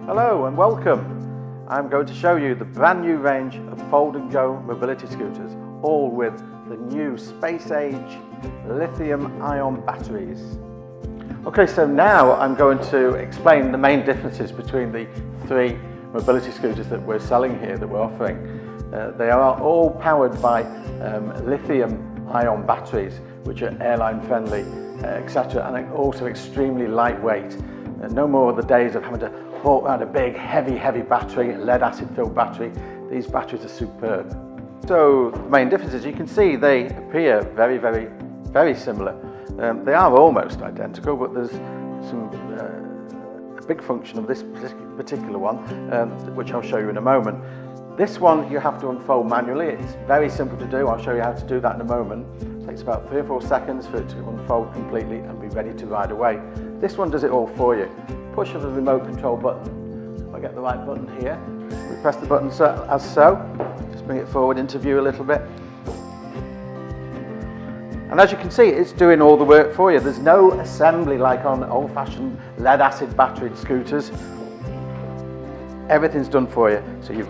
Hello and welcome. I'm going to show you the brand new range of fold and go mobility scooters, all with the new space age lithium ion batteries. Okay, so now I'm going to explain the main differences between the three mobility scooters that we're selling here, that we're offering. They are all powered by lithium ion batteries, which are airline friendly, etc., and also extremely lightweight. No more of the days of having to haul around a big, heavy battery, lead acid filled battery. These batteries are superb. So the main difference is you can see they appear very similar. They are almost identical, but there's a big function of this particular one, which I'll show you in a moment. This one you have to unfold manually. It's very simple to do. I'll show you how to do that in a moment. It takes about 3 or 4 seconds for it to unfold completely and be ready to ride away. This one does it all for you. Push of the remote control button. If I get the right button here, we press the button as so. Just bring it forward into view a little bit. And as you can see, it's doing all the work for you. There's no assembly like on old-fashioned lead acid battered scooters. Everything's done for you. So you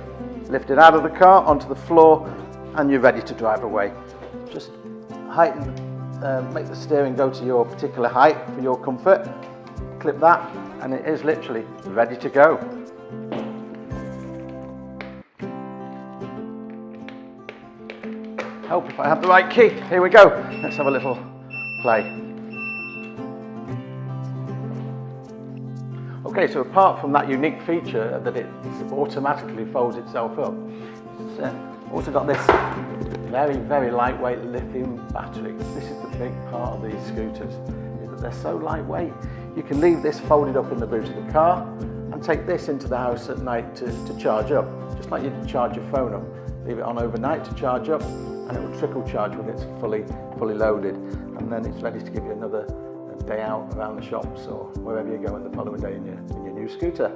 lift it out of the car onto the floor and you're ready to drive away. Just make the steering go to your particular height for your comfort. Clip that and it is literally ready to go. Hope if I have the right key. Here we go. Let's have a little play. Okay, so apart from that unique feature that it automatically folds itself up, it's also got this very lightweight lithium battery. This is the big part of these scooters, is that they're so lightweight. You can leave this folded up in the boot of the car and take this into the house at night to charge up, just like you'd charge your phone up. Leave it on overnight to charge up and it will trickle charge when it's fully loaded, and then it's ready to give you another day out around the shops or wherever you go in the following day in your new scooter.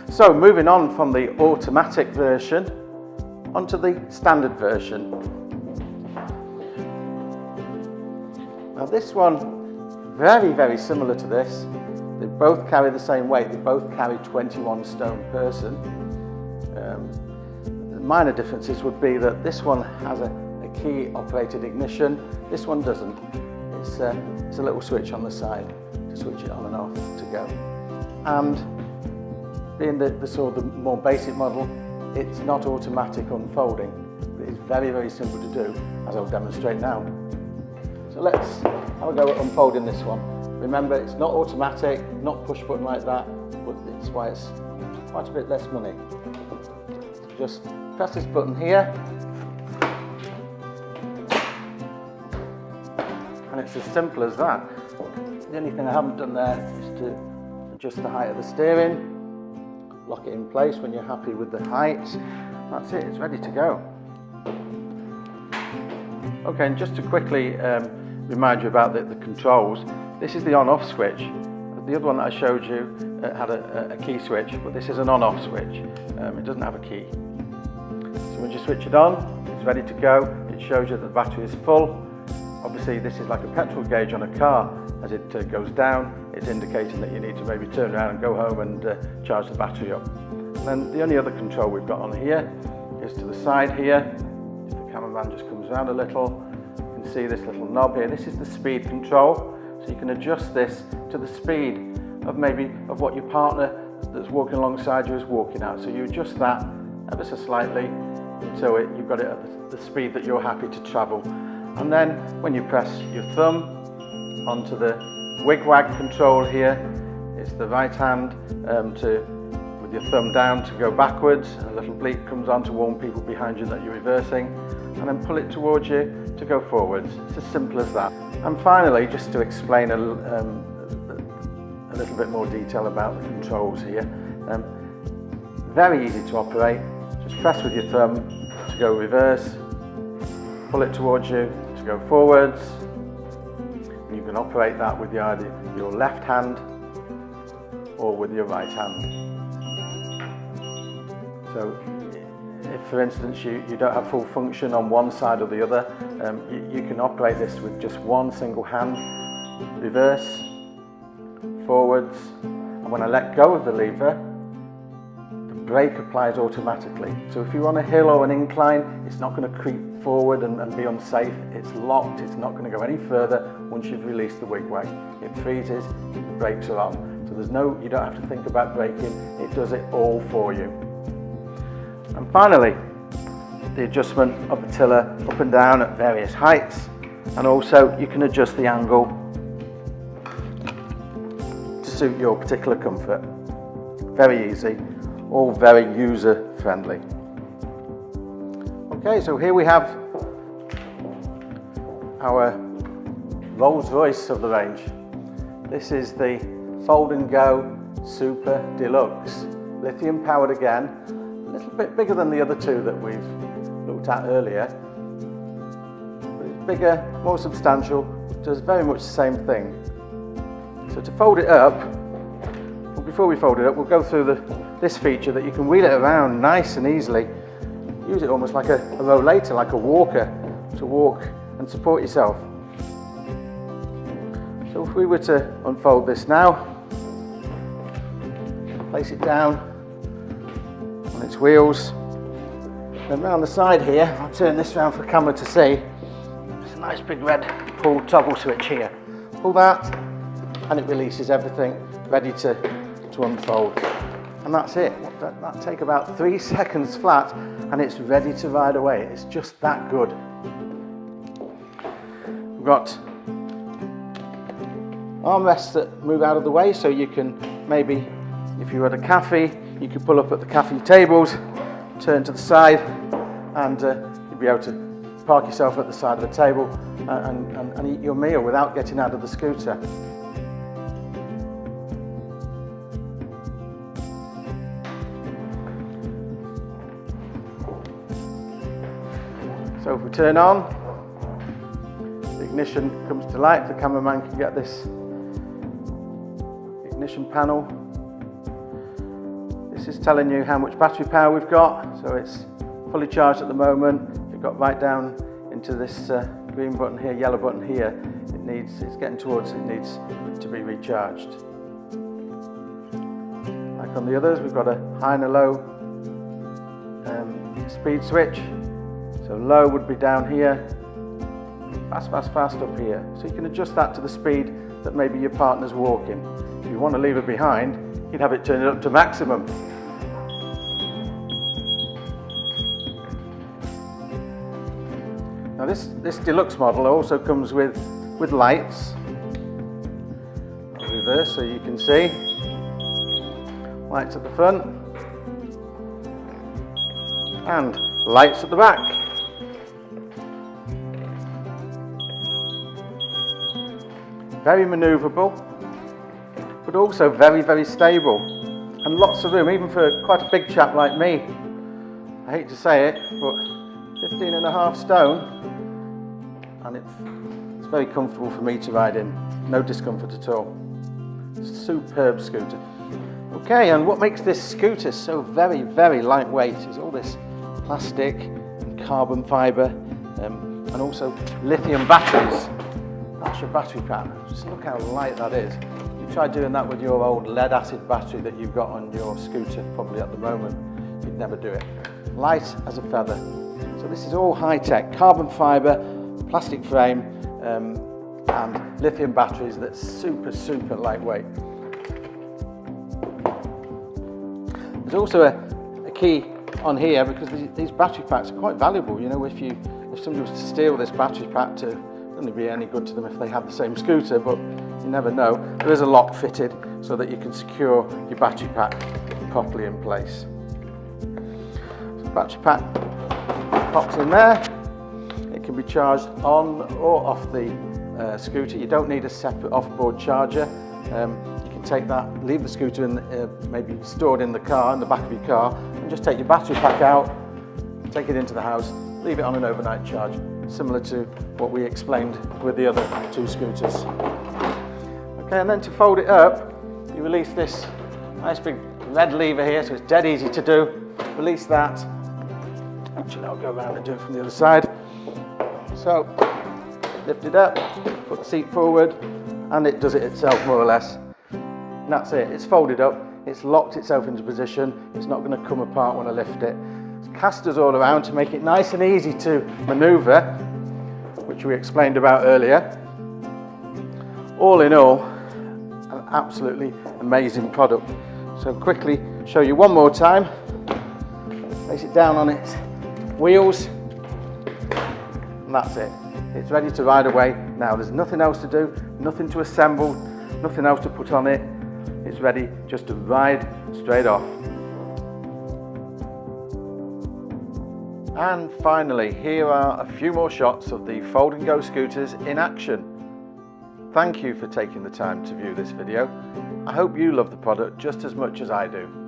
So moving on from the automatic version onto the standard version. Now this one, very similar to this. They both carry the same weight. They both carry 21 stone person. The minor differences would be that this one has a key operated ignition. This one doesn't. It's a little switch on the side to switch it on and off to go. And being the sort of the more basic model, it's not automatic unfolding. It's very simple to do, as I'll demonstrate now. So let's have a go at unfolding this one. Remember, it's not automatic, not push button like that, but it's why it's quite a bit less money. Just press this button here, and it's as simple as that. The only thing I haven't done there is to adjust the height of the steering, lock it in place when you're happy with the height. That's it, it's ready to go. Okay, and just to quickly remind you about the controls, this is the on-off switch. The other one that I showed you had a key switch, but this is an on-off switch. It doesn't have a key. So when you switch it on, it's ready to go. It shows you that the battery is full. Obviously this is like a petrol gauge on a car. As it goes down, it's indicating that you need to maybe turn around and go home and charge the battery up. And then the only other control we've got on here is to the side here. If the cameraman just comes around a little, you can see this little knob here. This is the speed control. So you can adjust this to the speed of what your partner that's walking alongside you is walking at. So you adjust that ever so slightly until you've got it at the speed that you're happy to travel. And then when you press your thumb onto the wig-wag control here, it's the right hand with your thumb down to go backwards. A little bleep comes on to warn people behind you that you're reversing, and then pull it towards you to go forwards. It's as simple as that. And finally, just to explain a little bit more detail about the controls here. Very easy to operate. Just press with your thumb to go reverse, pull it towards you to go forwards. You can operate that with either your left hand or with your right hand. So if, for instance, you don't have full function on one side or the other, you can operate this with just one single hand, reverse, forwards, and when I let go of the lever, brake applies automatically. So if you're on a hill or an incline, it's not going to creep forward and be unsafe. It's locked, it's not going to go any further once you've released the wig weight. It freezes, the brakes are on. So you don't have to think about braking, it does it all for you. And finally, the adjustment of the tiller up and down at various heights, and also you can adjust the angle to suit your particular comfort. Very easy, all very user friendly. Okay, so here we have our Rolls Royce of the range. This is the Fold and Go Super Deluxe, lithium powered again, a little bit bigger than the other two that we've looked at earlier, but it's bigger, more substantial, does very much the same thing. So to fold it up, well, before we fold it up, we'll go through this feature that you can wheel it around nice and easily, use it almost like a rollator, like a walker, to walk and support yourself. So if we were to unfold this now, place it down on its wheels, then round the side here, I'll turn this round for the camera to see, there's a nice big red pull toggle switch here. Pull that and it releases everything, ready to unfold. And that's it. That'll take about 3 seconds flat and it's ready to ride away. It's just that good. We've got armrests that move out of the way, so you can maybe, if you're at a cafe, you could pull up at the cafe tables, turn to the side, and you'll be able to park yourself at the side of the table and eat your meal without getting out of the scooter. So if we turn on, the ignition comes to light. The cameraman can get this ignition panel. This is telling you how much battery power we've got. So it's fully charged at the moment. If you got right down into this green button here, yellow button here, it's getting towards it needs to be recharged. Like on the others, we've got a high and a low speed switch. So low would be down here, fast, fast, fast up here. So you can adjust that to the speed that maybe your partner's walking. If you want to leave it behind, you'd have it turned up to maximum. Now this deluxe model also comes with lights. I'll reverse so you can see. Lights at the front and lights at the back. Very manoeuvrable, but also very, very stable, and lots of room, even for quite a big chap like me. I hate to say it, but 15.5 stone, and it's very comfortable for me to ride in. No discomfort at all. Superb scooter. Okay, and what makes this scooter so very, very lightweight is all this plastic and carbon fibre, and also lithium batteries. That's your battery pack. Just look how light that is. You try doing that with your old lead acid battery that you've got on your scooter probably at the moment. You'd never do it. Light as a feather. So this is all high-tech, carbon fibre, plastic frame, and lithium batteries that's super, super lightweight. There's also a key on here because these battery packs are quite valuable. You know, if somebody was to steal this battery pack to, it wouldn't be any good to them if they had the same scooter, but you never know. There is a lock fitted so that you can secure your battery pack properly in place. So the battery pack pops in there. It can be charged on or off the scooter. You don't need a separate off-board charger. You can take that, leave the scooter in, maybe stored in the car, in the back of your car, and just take your battery pack out, take it into the house, leave it on an overnight charge, similar to what we explained with the other two scooters. Okay, and then to fold it up, you release this nice big red lever here, so it's dead easy to do. Release that. Actually, I'll go around and do it from the other side. So, lift it up, put the seat forward, and it does it itself more or less. And that's it, it's folded up. it's locked itself into position, it's not going to come apart when I lift it. There's casters all around to make it nice and easy to manoeuvre, which we explained about earlier. All in all, an absolutely amazing product. So quickly show you one more time. Place it down on its wheels, and that's it. It's ready to ride away. Now there's nothing else to do, nothing to assemble, nothing else to put on it. It's ready just to ride straight off. And finally, here are a few more shots of the Fold and Go scooters in action. Thank you for taking the time to view this video. I hope you love the product just as much as I do.